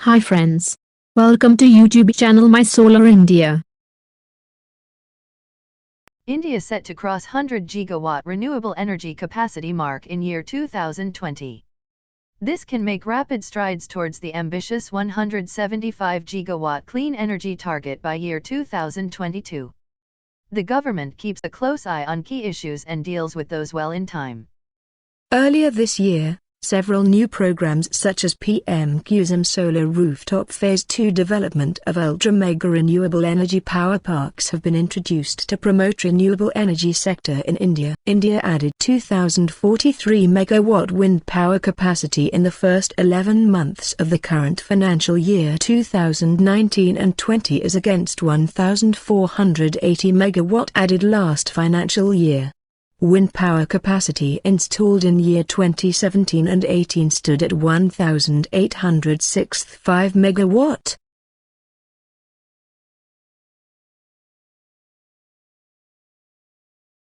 Hi friends. Welcome to YouTube channel My Solar India. India set to cross 100 gigawatt renewable energy capacity mark in year 2020. This can make rapid strides towards the ambitious 175 gigawatt clean energy target by year 2022. The government keeps a close eye on key issues and deals with those well in time. Earlier this year, several new programs such as PM KUSUM Solar Rooftop Phase 2 development of ultra-mega renewable energy power parks have been introduced to promote renewable energy sector in India. India added 2,043 megawatt wind power capacity in the first 11 months of the current financial year 2019 and 20 as against 1,480 megawatt added last financial year. Wind power capacity installed in year 2017 and 18 stood at 1,865 megawatt.